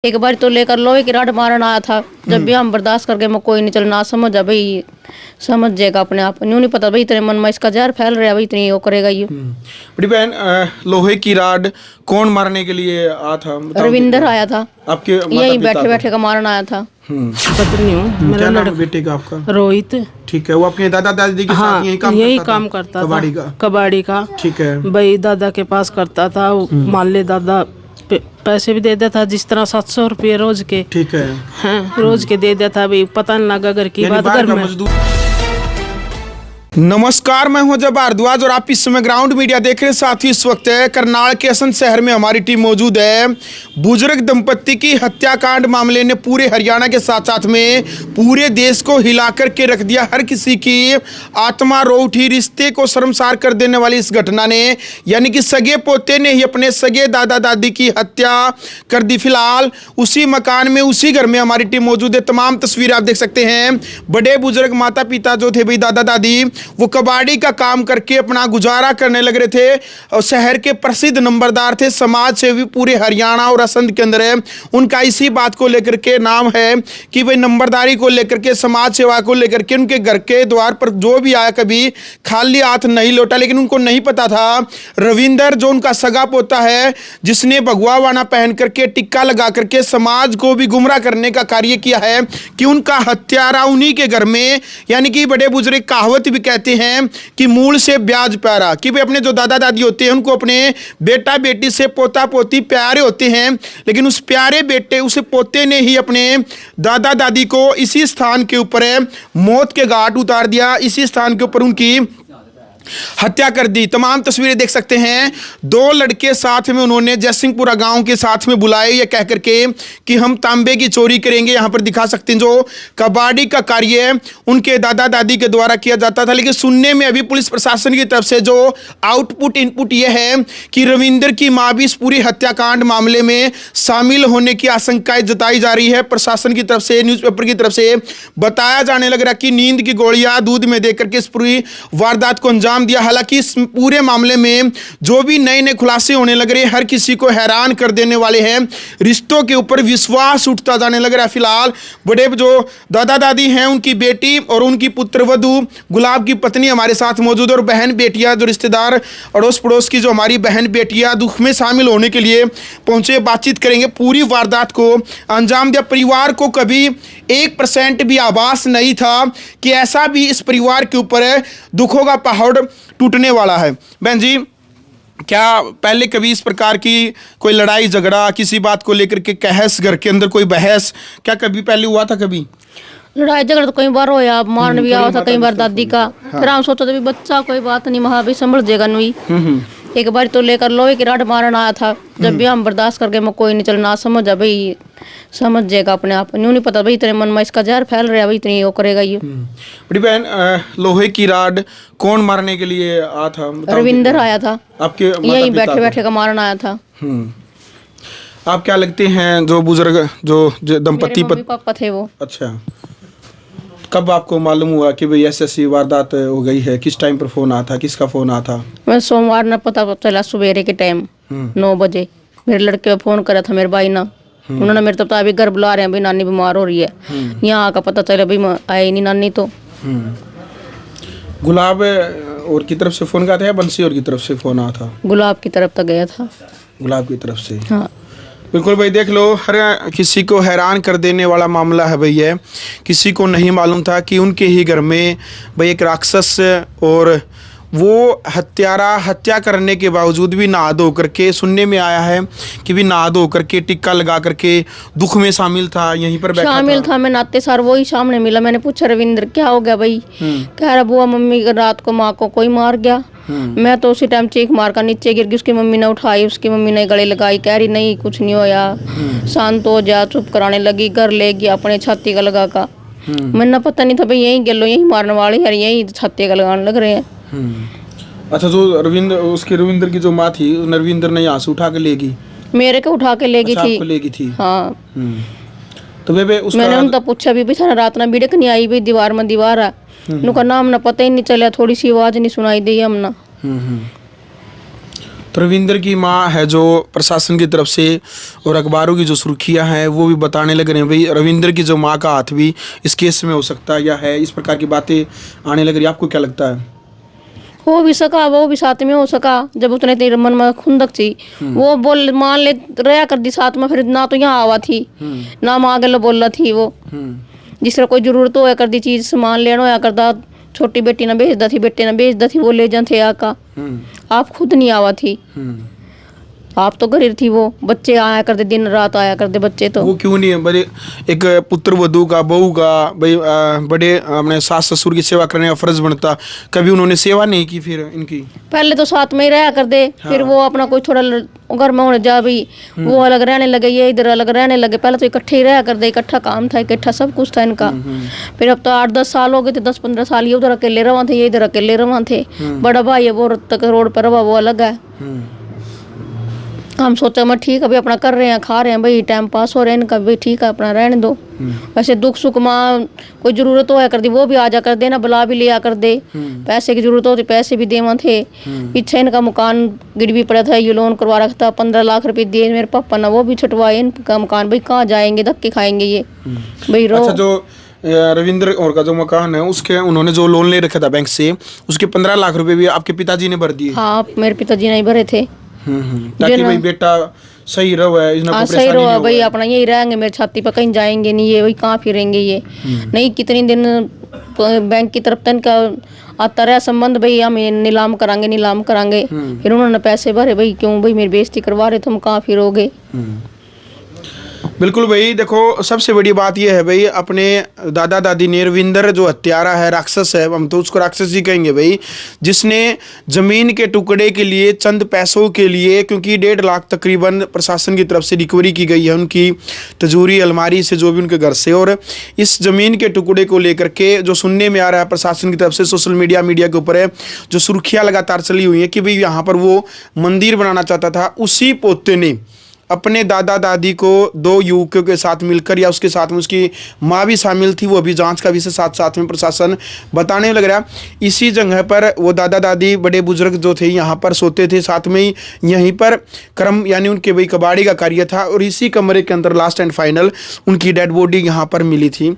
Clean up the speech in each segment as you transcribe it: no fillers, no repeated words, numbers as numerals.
एक बार तो लेकर लोहे की रॉड मारन आया था। जब भी हम बर्दाश्त करके मैं कोई नहीं चलना समझ आ भाई, समझ जाएगा अपने आप। न्यू नहीं पता भाई तेरे मन में इसका जहर फैल रहा है भाई, इतनी वो करेगा ये। बड़ी बहन, लोहे की रॉड कौन मारने के लिए आया था? रविंदर आया था, आपके यही बैठे बैठे का मारन आया था। पत्नी हूँ, मेरा क्या नाम है लड़का बेटे का आपका? रोहित। ठीक है, वो अपने दादा दादी के हाँ, साथ यही काम करता कबाड़ी था, का। कबाड़ी का। ठीक है भाई दादा के पास करता था, मान ले दादा पैसे भी दे देता था, जिस तरह 700 रुपये रोज के। ठीक है, हाँ, रोज के दे देता भाई, पता नहीं लगा घर की बात घर में। नमस्कार, मैं हूं जब भारद्वाज और आप इस समय ग्राउंड मीडिया देख रहे हैं। साथ ही इस वक्त करनाल के असंध शहर में हमारी टीम मौजूद है। बुजुर्ग दंपत्ति की हत्याकांड मामले ने पूरे हरियाणा के साथ साथ में पूरे देश को हिला कर के रख दिया। हर किसी की आत्मा रो उठी। रिश्ते को शर्मसार कर देने वाली इस घटना ने, यानी कि सगे पोते ने ही अपने सगे दादा दादी की हत्या कर दी। फिलहाल उसी मकान में, उसी घर में हमारी टीम मौजूद है। तमाम तस्वीरें आप देख सकते हैं। बड़े बुजुर्ग माता पिता जो थे भाई, दादा दादी, वो कबाड़ी का काम करके अपना गुजारा करने लग रहे थे और शहर के प्रसिद्ध नंबरदार थे, समाज सेवी पूरे हरियाणा और असंध के अंदर है। उनका इसी बात को लेकर के नाम है कि भाई नंबरदारी को लेकर के, समाज सेवा को लेकर के उनके घर के द्वार पर जो भी आया कभी खाली हाथ नहीं लौटा। लेकिन उनको नहीं पता था रविंदर जो उनका सगा पोता है, जिसने भगवा वाना पहन करके टिक्का लगा करके समाज को भी गुमराह करने का कार्य किया है, कि उनका हत्यारा उन्हीं के घर में। यानी कि बड़े बुजुर्ग कहावत भी कहते हैं कि मूल से ब्याज प्यारा, कि भाई अपने जो दादा दादी होते हैं उनको अपने बेटा बेटी से पोता पोती प्यारे होते हैं। लेकिन उस प्यारे बेटे, उस पोते ने ही अपने दादा दादी को इसी स्थान के ऊपर मौत के घाट उतार दिया। इसी स्थान के ऊपर उनकी हत्या कर दी। तमाम तस्वीरें देख सकते हैं। दो लड़के साथ में उन्होंने जयसिंहपुरा गांव के साथ में बुलाए, ये कह करके कि हम तांबे की चोरी करेंगे। यहां पर दिखा सकते हैं जो कबाड़ी का कार्य उनके दादा दादी के द्वारा किया जाता था। लेकिन सुनने में अभी पुलिस प्रशासन की तरफ से जो आउटपुट इनपुट ये है कि रविंदर की मां भी इस पूरी हत्याकांड मामले में शामिल होने की आशंकाएं जताई जा रही है। प्रशासन की तरफ से, न्यूज़पेपर की तरफ से बताया जाने लग रहा कि नींद की गोलियां दूध में देकर के इस पूरी वारदात को अंजाम दिया। हालांकि इस पूरे मामले में जो भी नए नए खुलासे होने लग रहे हैं, हर किसी को हैरान कर देने वाले हैं। रिश्तों के ऊपर विश्वास उठता जाने लग रहा है। फिलहाल बड़े जो दादा दादी हैं, उनकी बेटी और उनकी पुत्रवधू गुलाब की पत्नी हमारे साथ मौजूद है, और बहन बेटियां जो रिश्तेदार अड़ोस पड़ोस की जो हमारी बहन बेटियां दुख में शामिल होने के लिए पहुंचे। बातचीत करेंगे। पूरी वारदात को अंजाम दिया। परिवार को कभी 1% भी आभास नहीं था कि ऐसा भी इस परिवार के ऊपर दुखों का पहाड़ टूटने वाला है। बहन जी, क्या पहले कभी इस प्रकार की कोई लड़ाई झगड़ा, किसी बात को लेकर के कहस, घर के अंदर कोई बहस, क्या कभी पहले हुआ था? कभी लड़ाई झगड़ा तो कई बार होया, मारन भी आया था कई बार दादी का। फिर हम सोचा था बच्चा कोई बात नहीं, महा भी संभल जाएगा नुई। एक बार तो लेकर लोहे की रॉड मारन आया था। जब भी हम बर्दाश्त करके मैं कोई नहीं चलना समझ आ भाई, समझ जाएगा अपने आप। न्यू नहीं पता भाई तेरे मन में इसका जहर फैल रहा है भाई, इतनी वो करेगा ये। बड़ी बहन, लोहे की रॉड कौन मारने के लिए आया था? रविंदर आया था, आपके यही बैठे बैठे का मारन आया था। आप क्या लगते हैं जो बुजुर्ग जो दंपत्ति पापा थे वो? अच्छा, कब आपको मालूम हुआ कि भाई ऐसी वारदात हो गई है? किस टाइम पर फोन आया था? किसका फोन आया था? मैं सोमवार न पता चला सवेरे के टाइम 9 बजे मेरे लड़के को फोन करा था मेरे भाई ना। उन्होंने मेरे तो अभी घर बुला रहे हैं भाई, नानी बीमार हो रही है। यहाँ आकर पता चला भाई आई नहीं नानी। तो गुलाब और की तरफ से फोन गया था या बंसी और की तरफ से फोन आया था? गुलाब की तरफ तक गया था। गुलाब की तरफ से, हाँ बिल्कुल भाई। देख लो, हर किसी को हैरान कर देने वाला मामला है भाई ये। किसी को नहीं मालूम था कि उनके ही घर में भाई एक राक्षस, और वो हत्यारा हत्या करने के बावजूद भी नहा धो करके, सुनने में आया है कि भी नहा धो करके टिक्का लगा करके दुख में शामिल था, यहीं पर बैठा शामिल था। मैं नाते सार वही सामने मिला। मैंने पूछा रविंद्र क्या हो गया भाई? कह रहा बुआ मम्मी रात को माँ को कोई मार गया। मैं तो उसी टाइम चीख मार कर नीचे गिर गई। उसकी मम्मी ने उठाई, उसकी मम्मी ने गले लगाई, कह रही नहीं कुछ नहीं होया, शांत हो जा, चुप कराने लगी। घर ले गया अपने छाती का लगा का। मैंने पता नहीं था भाई यही गिलो, यही मारने वाले हैं, यही छाती का लगाने लग रहे हैं। अच्छा, जो रविंद्र की जो माँ थी, रविंद्र ने यहाँ से उठा के लेगी? मेरे को उठा के लेगी थी। आपको लेगी थी? हाँ। तो मैंने उनका पूछा भी बेचारा रात ना बिड़क नहीं आई भी, दीवार में दीवार है। उनका नाम ना पता ही नहीं चला, थोड़ी सी आवाज नहीं सुनाई दी हमना। तो रविंद्र की माँ है जो प्रशासन की तरफ से और अखबारों की जो सुर्खियां हैं वो भी बताने लग रहे हैं भाई रविंद्र की जो माँ का हाथ भी इस केस में हो सकता है या है, इस प्रकार की बातें आने लग रही है। आपको क्या लगता है? हो भी सका, वो भी साथ में हो सका। जब उसने तेरे मन में खुंदक थी, वो बोल मान ले रहा कर दी साथ में, फिर ना तो यहाँ आवा थी ना माँ गल बोल थी। वो जिस तरह कोई जरूरत हो कर दी चीज सामान लेना होया करदा, छोटी बेटी ना भेजदा थी, बेटे ना भेजदा थी, वो ले जाते आका। आप खुद नहीं आवा थी, आप तो घर थी। वो बच्चे आया करते, दिन रात आया करते बच्चे। तो वो क्यों नहीं है? बड़े एक पुत्र वधू का, बहू का भाई बड़े अपने सास ससुर की सेवा करने का फर्ज बनता, कभी उन्होंने सेवा नहीं की फिर इनकी? पहले तो साथ में ही रहा कर दे, फिर वो अपना कोई थोड़ा घर में होने जा भाई, वो अलग रहने लगे, ये इधर अलग रहने लगे। पहले तो इकट्ठे ही रहा कर दे, इकट्ठा काम था, इकट्ठा सब कुछ था इनका। फिर अब तो 8-10 साल हो गए थे, 10-15 साल ये उधर अकेले रवा थे, ये इधर अकेले रवा थे। बड़ा भाई है वो तक रोड पर रवा, वो अलग है। हम सोचा मैं ठीक अभी अपना कर रहे हैं, खा रहे हैं भाई, टाइम पास हो रहा है इनका भी, ठीक है अपना रहने दो। वैसे दुख सुख माँ कोई जरूरत होया कर दी, वो भी आ जा कर दे ना, बुला भी लिया कर दे। पैसे की जरूरत होती पैसे भी देवा थे। पीछे इनका मकान गिरवी पड़ा था, ये लोन करवा रखा था, 15 लाख रुपए दिए मेरे पापा ने, वो भी छुटवाए। इनका मकान भाई कहाँ जाएंगे, धक्के खाएंगे ये भाई। रो अच्छा, जो रविंद्र और का जो मकान है उसके उन्होंने जो लोन ले रखा था बैंक से, उसके 15 लाख रुपए भी आपके पिताजी ने भर दिए? हाँ, मेरे पिताजी नहीं भरे थे। ताकि भाई बेटा सही रहे, इसमें कोई सही परेशानी रहो नहीं भाई, होगा। अपना यही रहेंगे, मेरे छाती पर कहीं जाएंगे नहीं ये, वही कहाँ फिरेंगे ये। नहीं कितनी दिन बैंक की तरफ तक आता रहा संबंध, भाई हम ये नीलाम करांगे नीलाम करांगे। फिर उन्होंने पैसे भरे भाई, क्यों भाई मेरी बेइज्जती करवा रहे, तुम कहाँ फिरोगे। बिल्कुल भाई, देखो सबसे बड़ी बात यह है भाई, अपने दादा दादी ने, रविंद्र जो हत्यारा है, राक्षस है, हम तो उसको राक्षस ही कहेंगे भाई, जिसने जमीन के टुकड़े के लिए, चंद पैसों के लिए, क्योंकि 1.5 लाख तकरीबन प्रशासन की तरफ से रिकवरी की गई है उनकी तिजोरी अलमारी से, जो भी उनके घर से, और इस जमीन के टुकड़े को लेकर के जो सुनने में आ रहा है प्रशासन की तरफ से, सोशल मीडिया के ऊपर है जो सुर्खियाँ लगातार चली हुई है कि भाई यहाँ पर वो मंदिर बनाना चाहता था। उसी पोते ने अपने दादा दादी को 2 युवकों के साथ मिलकर, या उसके साथ में उसकी माँ भी शामिल थी, वो अभी जांच का विषय साथ में प्रशासन बताने लग रहा। इसी जगह पर वो दादा दादी बड़े बुजुर्ग जो थे यहाँ पर सोते थे, साथ में ही यहीं पर कर्म यानी उनके भाई कबाड़ी का कार्य था, और इसी कमरे के अंदर लास्ट एंड फाइनल उनकी डेड बॉडी यहाँ पर मिली थी।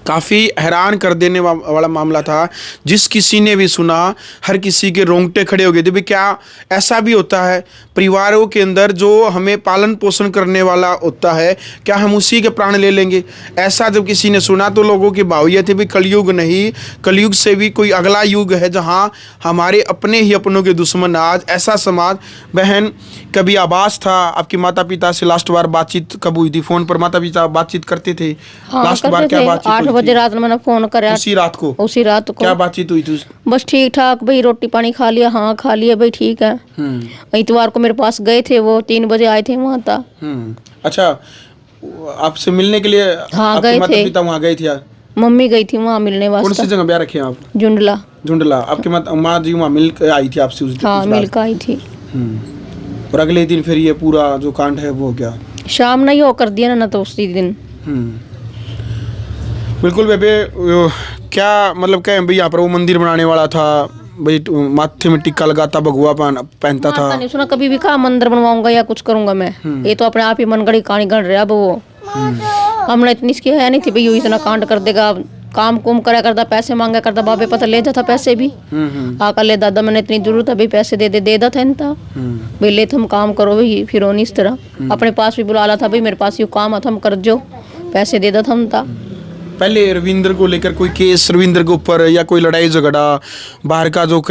काफ़ी हैरान कर देने वाला मामला था, जिस किसी ने भी सुना हर किसी के रोंगटे खड़े हो गए थे। भाई क्या ऐसा भी होता है परिवारों के अंदर, जो हमें पालन पोषण करने वाला होता है, क्या हम उसी के प्राण ले लेंगे? ऐसा जब किसी ने सुना तो लोगों की भाव ये थे भी कलयुग नहीं, कलयुग से भी कोई अगला युग है जहाँ हमारे अपने ही अपनों के दुश्मन। आज ऐसा समाज। बहन, कभी आभास था आपके माता पिता से लास्ट बार बातचीत कब हुई थी? फोन पर माता पिता बातचीत करते थे? लास्ट बार क्या बातचीत 8 बजे रात में मैंने फोन कराया। उसी रात को? उसी रात को। क्या बातचीत हुई थी? बस ठीक ठाक भाई, रोटी पानी खा लिया, हाँ खा लिया भाई, ठीक है। इतवार को मेरे पास गए थे, वो 3 बजे आए थे वहाँ था। अच्छा, आपसे मिलने के लिए हाँ गए थे, माता पिता वहाँ गए थे? मम्मी गई थी वहाँ मिलने वास्ते। कौन सी जगह ब्याह रखे आप? जुंडला। जुंडला। आपके माँ जी वहाँ मिल आई थी आपसे उस दिन? हाँ, मिल कर आई थी। और अगले दिन फिर ये पूरा जो कांड है वो हो गया? शाम नहीं हो कर दिया ना तो उसी दिन। बिल्कुल बेबे, क्या मतलब क्या भाई यहाँ पर वो मंदिर बनाने वाला था भाई, माथे में टिक्का लगाता, भगवा पहनता था? नहीं सुना कभी भी, कहा मंदिर बनवाऊंगा या कुछ करूंगा मैं। ये तो अपने आप ही मनगढ़ी कहानी गढ़ रहा। अब वो हमने इतनी इसकी है नहीं थी भाई, इतना कांड कर देगा, काम कुम करा करता, पैसे मांगा करता, बाबे पता ले जाता पैसे भी। आकर ले दादा मैंने इतनी जरूरत है भाई, पैसे दे देता था इनता भाई, ले तुम काम करो भाई। फिर नहीं इस तरह अपने पास भी बुला ला था भाई, मेरे पास ये काम है, हम कर जो, पैसे दे देता हम था। पहले रविंद्र को लेकर कोई केस रविंद्र के ऊपर, या कोई लड़ाई झगड़ा, बाहर का जो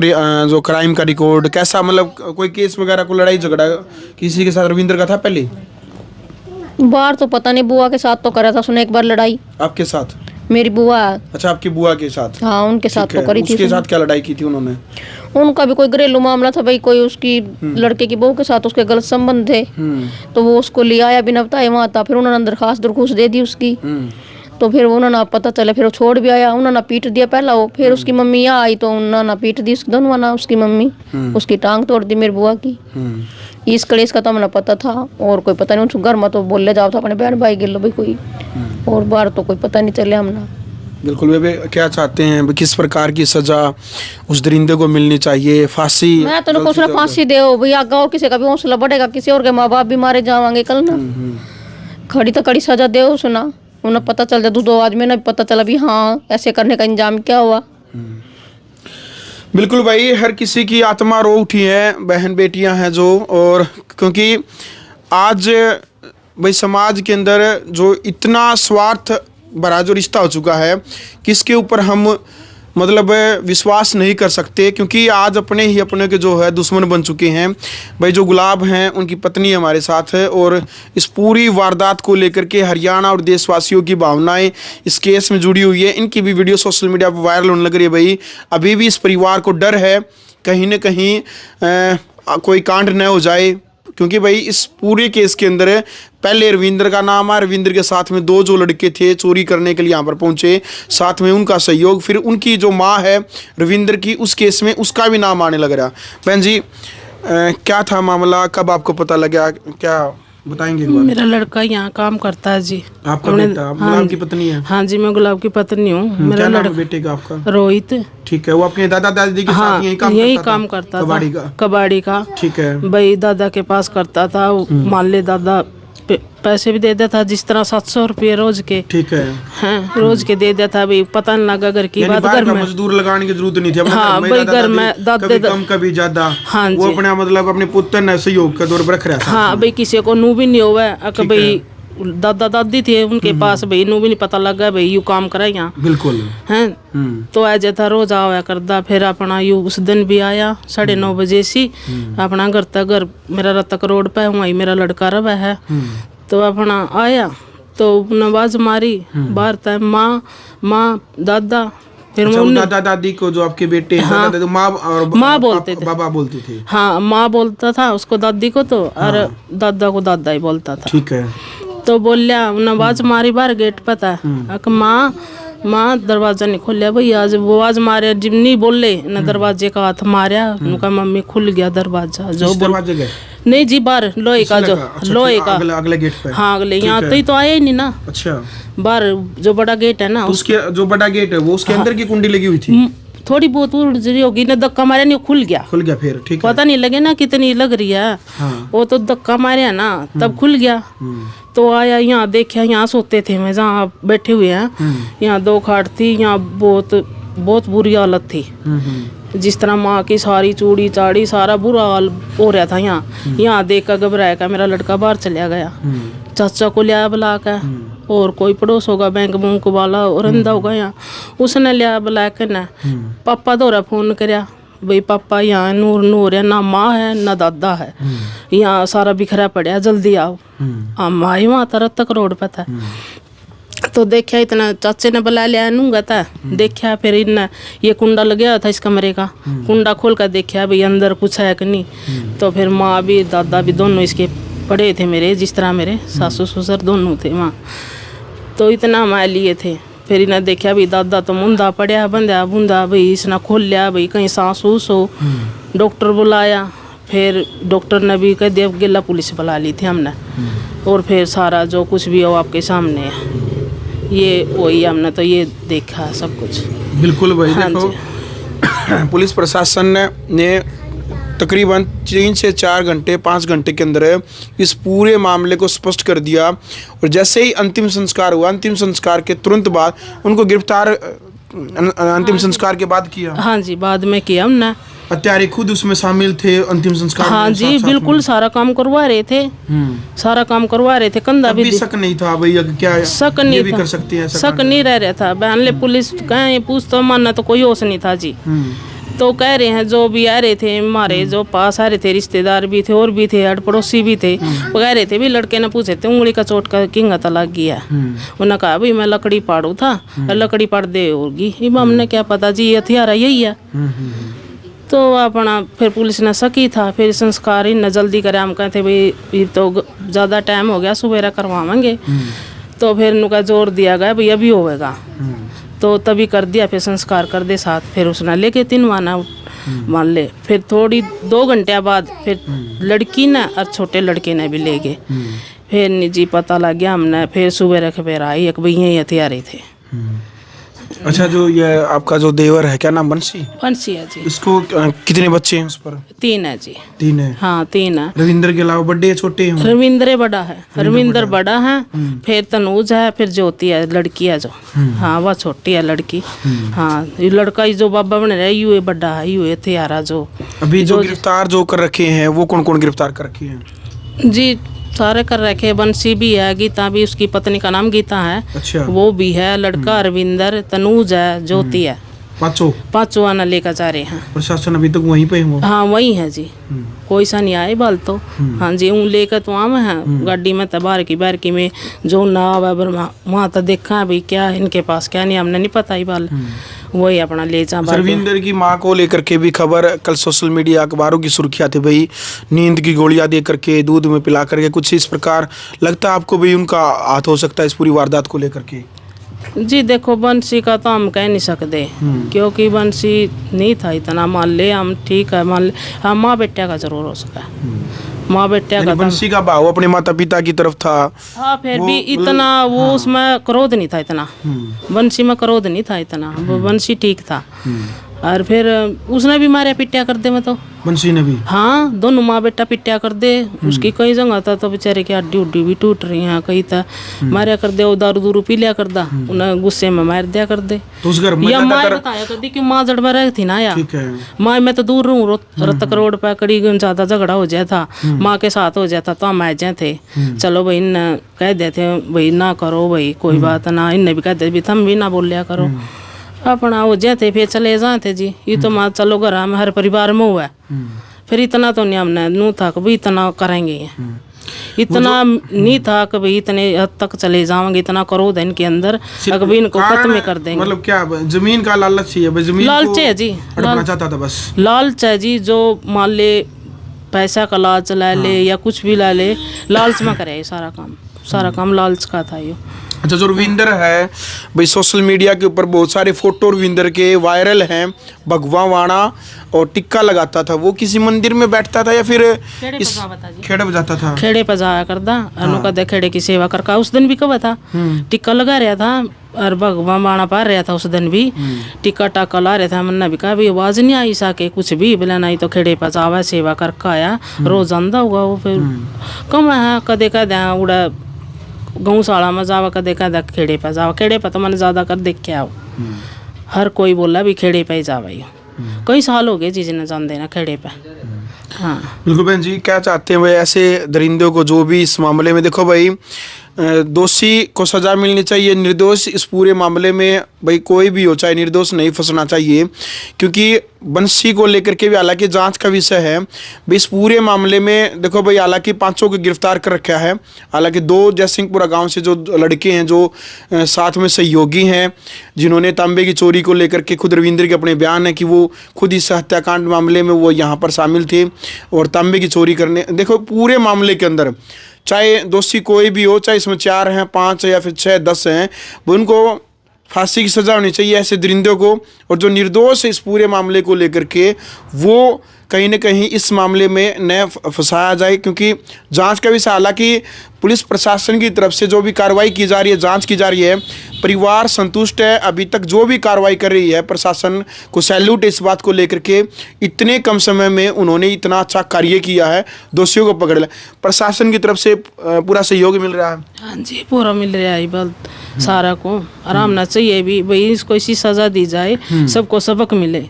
क्राइम का रिकॉर्ड कैसा, मतलब कोई केस वगैरह, कोई लड़ाई झगड़ा किसी के साथ रविंद्र का था पहले? बाहर तो पता नहीं, बुआ के साथ तो करा था उसने एक बार लड़ाई। आपके साथ? मेरी बुआ। अच्छा, आपकी बुआ के साथ? हाँ, उनके साथ तो करी थी। उसके साथ क्या लड़ाई की थी उन्होंने? उनका भी कोई घरेलू मामला था भाई, कोई उसकी लड़के की बहू के साथ उसके गलत संबंध थे, तो वो उसको ले आया बिना बताए वहाँ था। फिर उन्होंने दरखास्त दे दी उसकी, तो फिर उन्होंने पता चला, फिर वो छोड़ भी आया, उन्होंने पीट दिया पहला वो, फिर उसकी मम्मी यहाँ आई तो उन्होंने पीट दी दोनों ना, उसकी मम्मी उसकी टांग तोड़ दी मेरी बुआ की। इस कलेश का तो हमें पता था, और कोई पता नहीं। उस घर में तो बोले जाओ था अपने बहन भाई गिर लो भाई कोई, और बाहर तो कोई पता नहीं चले हमने। बिल्कुल। वे क्या चाहते हैं, किस प्रकार की सजा उस दरिंदे को मिलनी चाहिए? फांसी? मैं तो कुछ ना फांसी दे भाई, आगे और किसी का भी हौसला बढ़ेगा, किसी और के माँ बाप भी मारे जावांगे कल ना। खड़ी तो कड़ी सजा दे सुना, उन्हें पता चल जाए, दो आज में ना पता चला भी हाँ ऐसे करने का इंजाम क्या हुआ। बिल्कुल भाई, हर किसी की आत्मा रो उठी है, बहन बेटियां हैं जो, और क्योंकि आज भाई समाज के अंदर जो इतना स्वार्थ भरा जो रिश्ता हो चुका है, किसके ऊपर हम मतलब विश्वास नहीं कर सकते, क्योंकि आज अपने ही अपने के जो है दुश्मन बन चुके हैं। भाई जो गुलाब हैं उनकी पत्नी हमारे साथ है, और इस पूरी वारदात को लेकर के हरियाणा और देशवासियों की भावनाएं इस केस में जुड़ी हुई है। इनकी भी वीडियो सोशल मीडिया पर वायरल होने लग रही है। भाई अभी भी इस परिवार को डर है कहीं ना कहीं कोई कांड न हो जाए, क्योंकि भाई इस पूरे केस के अंदर पहले रविंद्र का नाम है, रविंद्र के साथ में दो जो लड़के थे चोरी करने के लिए यहाँ पर पहुंचे, साथ में उनका सहयोग, फिर उनकी जो माँ है रविंद्र की, उस केस में उसका भी नाम आने लग रहा। बहन जी क्या था मामला, कब आपको पता लगा, क्या बताएंगे? मेरा लड़का यहाँ काम करता है जी। आपका बेटा गुलाब की पतनी है? हाँ जी, मैं गुलाब की पत्नी हूँ। मेरा लड़का बेटे का आपका? रोहित। ठीक है, वो अपने दादा दादी के साथ यही काम करता था? कबाड़ी का। ठीक है भाई, दादा के पास करता था, मान ले दादा पैसे भी दे देता था, जिस तरह 700 रुपये रोज के। ठीक है, हाँ, रोज के दे देता था। भाई पता नहीं लगा घर की बात, घर में मजदूर लगाने की जरूरत नहीं थी। हाँ भाई, घर में कभी कम कभी ज्यादा। हाँ, वो अपने मतलब अपने पुत्र ने सहयोग का दौर पर रख रहा था। हाँ भाई, किसी को नू भी नहीं हुआ भाई, दादा दादी थे उनके पास, भाई नू भी नहीं पता लगा भाई यू काम करा यहाँ। बिल्कुल है। तो ऐसे था, रोज आया करदा। फिर अपना यू उस दिन भी आया 9:30 बजे सी अपना घर तक, घर मेरा रतक रोड पे वहीं मेरा लड़का रहा है। तो अपना आया तो आवाज मारी बाहर तक, माँ माँ दादा। फिर दादा दादी को जो आपके बेटे हाँ, माँ बोलते थे, बाबा बोलते थे। हाँ, माँ बोलता था उसको दादी को, तो और दादा को दादा ही बोलता था। ठीक है। तो बोलिया उन्हें आवाज मारी बाहर गेट पता है, माँ माँ दरवाजा नहीं खोलिया भाई, आज वो आवाज मारे जब नहीं बोले न, दरवाजे का हाथ मारा, उनका मम्मी खुल गया दरवाजा। जो दरवाजे नहीं जी, बाहर लोहे का, जो लोहे का अगले गेट पे। हाँ अगले, यहाँ तो आया ही नहीं ना। अच्छा, बाहर जो बड़ा गेट है ना, उसके जो बड़ा गेट है वो उसके अंदर की कुंडी लगी हुई थी, थोड़ी बहुत उड़ी होगी ना, धक्का मारे नहीं, खुल गया फिर। ठीक है, पता नहीं लगे ना कितनी लग रही है। हाँ। वो तो धक्का मारे ना तब खुल गया। तो आया, यहाँ देखा, यहाँ सोते थे मैं जहाँ बैठे हुए हैं, यहाँ 2 खाट थी, यहाँ बहुत बहुत बुरी हालत थी, जिस तरह माँ की सारी चूड़ी चाड़ी सारा बुरा हाल हो रहा था। यहाँ देख कर घबराया का मेरा लड़का बाहर चला गया, चाचा को लिया बुला कर, और कोई पड़ोस होगा बैंक बुंक वाला और अंधा होगा, यहाँ उसने लिया बुला कर ना पापा दौरा फोन कराया, भाई पापा यहाँ नूर नूर है, ना माँ है ना दादा है, यहाँ सारा बिखरा पड़ा, जल्दी आओ। माँ ही वहाँ तरह तक रोड पे था। तो देखा, इतना चाचे ने बुला लिया, नूंगा था। देखा फिर इन ये कुंडा लग गया था इस कमरे का, कुंडा खोल कर देखा भाई अंदर कुछ है कि नहीं। तो फिर माँ भी दादा भी दोनों इसके पड़े थे मेरे, जिस तरह मेरे सासू ससुर दोनों थे वहाँ। तो इतना हमारे लिए थे। फिर इन्हें देखा भाई दादा तो मुंदा पड़ा बंदा बूंदा, भाई इसने खोल लिया, भाई कहीं सांस ऊस हो। डॉक्टर बुलाया, फिर डॉक्टर ने भी कह दिया, गेला पुलिस बुला ली थी हमने, और फिर सारा जो कुछ भी हो आपके सामने है, ये वही हमने तो ये देखा सब कुछ। बिल्कुल भाई। हाँ, देखो पुलिस प्रशासन ने तकरीबन 3 से 4 घंटे 5 घंटे के अंदर इस पूरे मामले को स्पष्ट कर दिया, और जैसे ही अंतिम संस्कार हुआ, अंतिम संस्कार के तुरंत बाद उनको गिरफ्तार अंतिम संस्कार के बाद किया। हाँ जी, बाद में किया हमने। हत्यारे खुद उसमें शामिल थे अंतिम संस्कार? हाँ जी, बिल्कुल सारा काम करवा रहे थे, सारा काम करवा रहे थे। कंधा भी शक नहीं था भाई, क्या शक नहीं भी था, कर सकती है, शक नहीं रह रहा था। बहन ले पुलिस कहे पूछ तो मानना तो कोई होश नहीं था जी। तो कह रहे हैं जो भी आ रहे थे हमारे जो पास आ रहे थे, रिश्तेदार भी थे और भी थे, अड़ पड़ोसी भी थे, वो कह रहे थे भी लड़के ने पूछे थे उंगली का चोट का किंग लग गया। उन्होंने कहा भाई मैं लकड़ी पाड़ू था, लकड़ी पाड़ दे होगी, हमने क्या पता जी, ये हथियार यही है। तो अपना फिर पुलिस ने सकी था, फिर संस्कार ही न जल्दी करे। हम कहते भाई तो ज़्यादा टाइम हो गया, सुबेरा करवाएंगे। तो फिर उनका जोर दिया गया भाई अभी होगा, तो तभी कर दिया। फिर संस्कार कर दे साथ, फिर उसने लेके 3 माना मान ले। फिर थोड़ी 2 घंटे बाद फिर लड़की ने और छोटे लड़के ने भी ले गए। फिर निजी पता लग गया हमने, फिर सुबह रख फिर आई एक भाई यही हथियारे थे। अच्छा, जो ये आपका जो देवर है, क्या नाम, बंसी? बंसी है जी। इसको कितने बच्चे हैं उस पर? 3 है जी। 3 है। हाँ 3 है। रविंद्र के अलावा बड़े छोटे हैं? रविंद्र बड़ा है, रविंद्र बड़ा है, फिर तनुज है, फिर ज्योति है, लड़की है जो। हाँ वह छोटी है लड़की। हाँ ये लड़का ही जो बाबा बने रहे यू बड़ा है, यू हथियारा जो अभी जो गिरफ्तार जो कर रखे हैं वो कौन कौन गिरफ्तार कर रखे हैं? जी सारे कर रखे। बंसी भी है, गीता भी, उसकी पत्नी का नाम गीता है। अच्छा। वो भी है, लड़का रविंदर, तनुज है, ज्योति है। पांचों आना लेकर जा रहे हैं। प्रशासन अभी तक वहीं पे है? हाँ वही है जी, कोई सा नहीं आए बाल तो। हाँ जी उन लेकर तो आम है गाड़ी में, तबार की में जो ना वहाँ तो देखा भाई क्या इनके पास क्या नहीं, हमने नहीं पता ही बाल। वही अपना ले जा। रविंदर की मां को लेकर के भी खबर कल सोशल मीडिया अखबारों की सुर्खियां थी भाई, नींद की गोलियां दे करके, दूध में पिला करके, कुछ इस प्रकार। लगता है आपको भाई उनका हाथ हो सकता है इस पूरी वारदात को लेकर के? जी देखो बंसी का तो हम कह नहीं सकते, क्योंकि बंसी नहीं था इतना। मान ले हम ठीक है, मान ले हाँ माँ बेटे का जरूर हो सका है। माँ बेटे का बंसी का भाव अपने माता पिता की तरफ था। हाँ फिर भी इतना वो उसमें क्रोध नहीं था इतना। बंसी में क्रोध नहीं था इतना, वो बंसी ठीक था। और फिर उसने भी मारे पिट्या कर दे में तो बंसी ने भी। हाँ दोनों माँ बेटा पिट्या कर दे। उसकी कई जगह था तो बेचारे की हड्डी उड्डी भी टूट रही है, कहीं था मारा कर दे, वो दारू दूरू पी लिया कर दा, उन्हें गुस्से में मार दिया कर दे। तो उस घर में या माँ बताया कर दी कि माँ जड़ में रही थी ना यार, माँ मैं तो दूर रहूँ, रतक रोड पे कड़ी ज्यादा झगड़ा हो जाता था, माँ के साथ हो जाता तो हम आ जाए थे। चलो भाई न कह देते भाई ना करो भाई कोई बात ना, इनने भी कह दे तुम भी ना बोल लिया करो, अपना हो जाते फिर चले जाते जी। ये तो माँ चलो घर में हर परिवार में हुआ, फिर इतना तो नहीं हमने नू था कभी इतना करेंगे, इतना नहीं था कभी इतने हद तक चले जाएंगे, इतना क्रोध है इनके अंदर कभी इनको खत्म कर देंगे। मतलब क्या जमीन का लालच है? जमीन लालच है जी, चाहता था बस, लालच है जी। जो मान ले पैसा का लालच ला ले या कुछ भी ला ले, लालच में करे सारा काम लालच का था ये। अच्छा, जो रविंदर है भाई, सोशल मीडिया के ऊपर बहुत सारे फोटो रविंदर के वायरल हैं, भगवा वाणा और टिक्का लगाता था। वो किसी मंदिर में बैठता था या फिर खेड़े बजाता था? खेड़े पे जाया करता अनु खेड़े की सेवा करका। उस दिन भी कब था टिक्का लगा रहा था और भगवा वाणा पा रहा था, उस दिन भी टिक्का टाका ला रहा था। मन्ना भी कहा भी आवाज नहीं आई सके कुछ भी, बोला नहीं तो खेड़े पे जावा सेवा करके आया, रोज आंदा होगा वो। फिर कम है कदे कदे उड़ा गौशाला में जावा कदे कदे खेड़े पे जावा, खेड़े पे तो मैंने ज्यादा कर देख के आओ। हर कोई बोला भी खेड़े पे ही जावा, कई साल हो गए चीज न जान देना खेड़े पे। हाँ बिल्कुल बहन जी, क्या चाहते हैं भाई ऐसे दरिंदों को जो भी इस मामले में? देखो भाई, दोषी को सजा मिलनी चाहिए, निर्दोष इस पूरे मामले में भाई कोई भी हो चाहे निर्दोष नहीं फंसना चाहिए, क्योंकि बंसी को लेकर के भी हालांकि जांच का विषय है भाई इस पूरे मामले में। देखो भाई, हालांकि 5 को गिरफ्तार कर रखा है, हालांकि 2 जयसिंहपुरा गांव से जो लड़के हैं जो साथ में सहयोगी हैं, जिन्होंने तांबे की चोरी को लेकर के खुद रविंद्र के अपने बयान है कि वो खुद इस हत्याकांड मामले में वो यहाँ पर शामिल थे और तांबे की चोरी करने। देखो पूरे मामले के अंदर चाहे दोषी कोई भी हो, चाहे इसमें 4 हैं, 5 या फिर 6, 10 हैं, वो उनको फांसी की सजा होनी चाहिए ऐसे दरिंदों को। और जो निर्दोष है इस पूरे मामले को लेकर के, वो कहीं ना कहीं इस मामले में न फंसाया जाए, क्योंकि जांच का विषय हालांकि पुलिस प्रशासन की तरफ से जो भी कार्रवाई की जा रही है, जांच की जा रही है, परिवार संतुष्ट है। अभी तक जो भी कार्रवाई कर रही है प्रशासन को सैल्यूट है इस बात को लेकर के, इतने कम समय में उन्होंने इतना अच्छा कार्य किया है, दोषियों को पकड़ लिया। प्रशासन की तरफ से पूरा सहयोग मिल रहा है। हाँ जी पूरा मिल रहा है, बल सारा को आराम ना चाहिए भी भाई, इसको इसी सजा दी जाए, सबको सबक मिले,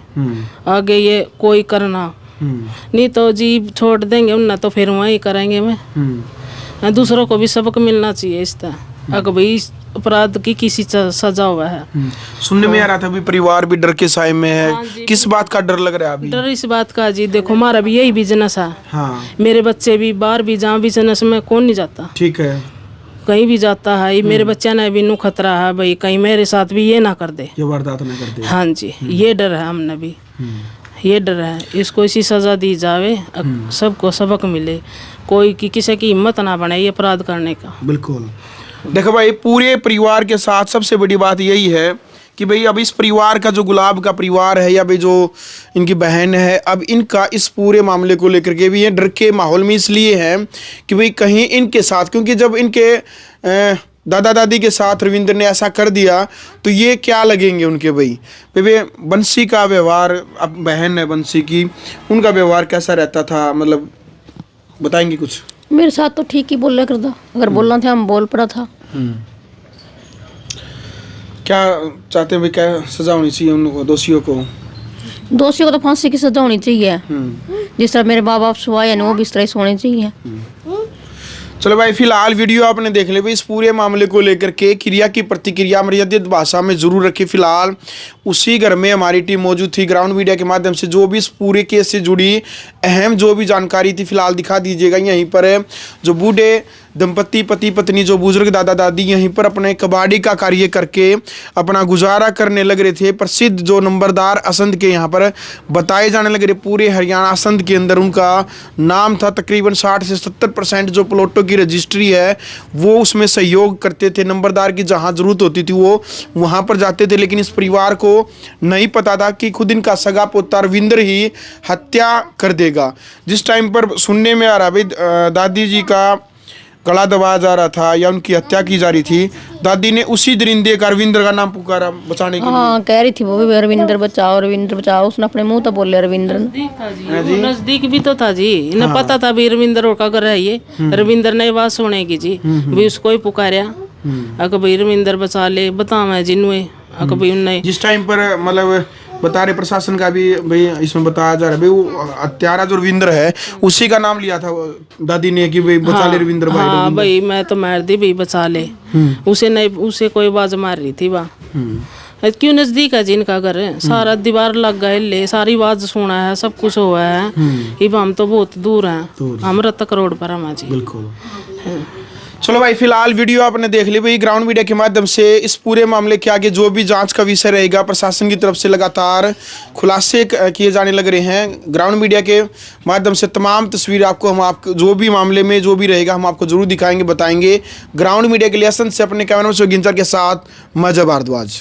आगे ये कोई करना नहीं तो जी छोड़ देंगे उन, तो फिर वही करेंगे मैं। दूसरों को भी सबक मिलना चाहिए इस तरह, अगर भाई अपराध की किसी सजा हुआ है। सुनने में आ रहा था भी परिवार भी डर के साए में है। हाँ किस बात का डर लग रहा है अभी? डर इस बात का जी, देखो हमारा भी यही बिजनेस है। हाँ। मेरे बच्चे भी बाहर भी जहाँ बिजनेस में कौन नहीं जाता, ठीक है, कहीं भी जाता है। मेरे बच्चा ने भी नू खतरा है भाई, कहीं मेरे साथ भी ये ना कर दे, ये वारदात ना कर दे। हाँ जी ये डर है, हमने भी ये डर है, इसको इसी सजा दी जावे, सबको सबक मिले, कोई की किसी की हिम्मत ना बने ये अपराध करने का। बिल्कुल। देखो भाई, पूरे परिवार के साथ सबसे बड़ी बात यही है कि भाई अब इस परिवार का जो गुलाब का परिवार है या भाई जो इनकी बहन है, अब इनका इस पूरे मामले को लेकर के भी ये डर के माहौल में इसलिए है कि भाई कहीं इनके साथ, क्योंकि जब इनके दादा दादी के साथ रविंद्र ने ऐसा कर दिया तो ये क्या लगेंगे उनके भाई वे बंसी का व्यवहार, अब बहन है बंसी की, उनका व्यवहार कैसा रहता था, मतलब बताएंगे कुछ? मेरे साथ तो ठीक ही बोला करता, अगर बोलना था हम बोल पड़ा था। क्या चाहते हैं भाई, क्या सजा होनी चाहिए उनको, दोषियों को? दोषियों को तो फांसी की सजा होनी चाहिए, जिस तरह मेरे माँ बाप सुहाए वो भी इस तरह से होने चाहिए। चलो भाई, फिलहाल वीडियो आपने देख लिया भाई। इस पूरे मामले को लेकर के क्रिया की प्रतिक्रिया मर्यादित भाषा में जरूर रखी। फिलहाल उसी घर में हमारी टीम मौजूद थी। ग्राउंड मीडिया के माध्यम से जो भी इस पूरे केस से जुड़ी अहम जो भी जानकारी थी फिलहाल दिखा दीजिएगा। यहीं पर जो बूढ़े दंपत्ति पति पत्नी, जो बुजुर्ग दादा दादी यहीं पर अपने कबाड़ी का कार्य करके अपना गुजारा करने लग रहे थे। प्रसिद्ध जो नंबरदार असंध के यहाँ पर बताए जाने लग रहे, पूरे हरियाणा असंध के अंदर उनका नाम था। तकरीबन 60 से 70% जो प्लॉटों की रजिस्ट्री है वो उसमें सहयोग करते थे। नंबरदार की जहाँ जरूरत होती थी वो वहाँ पर जाते थे। लेकिन इस परिवार को नहीं पता था कि खुद इनका सगा पोता रविंद्र ही हत्या कर देगा। जिस टाइम पर सुनने में आ रहा भाई दादी जी का गला दबाया जा रहा था या उनकी हत्या की जा रही थी, दादी ने उसी दरिंदे का रविंद्र का नाम पुकारा बचाने के लिए। हाँ, कह रही थी वो भी रविंद्र बचाओ रविंद्र बचाओ, उसने अपने मुंह तो बोले रविंद्र। नजदीक भी तो था जी, इन्हें पता था भी रविंद्र और का घर है ये। रविंद्र ने बात सुनेगी जी, भी उसको ही पुकारा अगर भाई रविंद्र बचा ले, बतावा जिन्होंने अगर भाई उन्हें जिस टाइम पर मतलब बता रहे प्रशासन का भी भाई इसमें बताया जा रहा है भाई वो हत्यारा जो रविंद्र है उसी का नाम लिया था दादी ने कि भाई बचा ले रविंद्र भाई। हाँ भाई मैं तो मार दी भाई बचा ले, उसे नहीं, उसे कोई आवाज मार रही थी वहाँ। क्यों नजदीक है जिनका घर है, सारा दीवार लग गए ले, सारी आवाज सुना है, सब कुछ हुआ है। अब हम तो बहुत दूर हैं, हम रत्तक रोड पर हम जी। बिल्कुल। चलो भाई, फिलहाल वीडियो आपने देख ली भाई। ग्राउंड मीडिया के माध्यम से इस पूरे मामले के आगे जो भी जांच का विषय रहेगा प्रशासन की तरफ से लगातार खुलासे किए जाने लग रहे हैं। ग्राउंड मीडिया के माध्यम से तमाम तस्वीर आपको जो भी मामले में जो भी रहेगा हम आपको जरूर दिखाएंगे, बताएंगे। ग्राउंड मीडिया के लिए असंध से अपने कैमरा मैन गिंचर के साथ मजा भारद्वाज।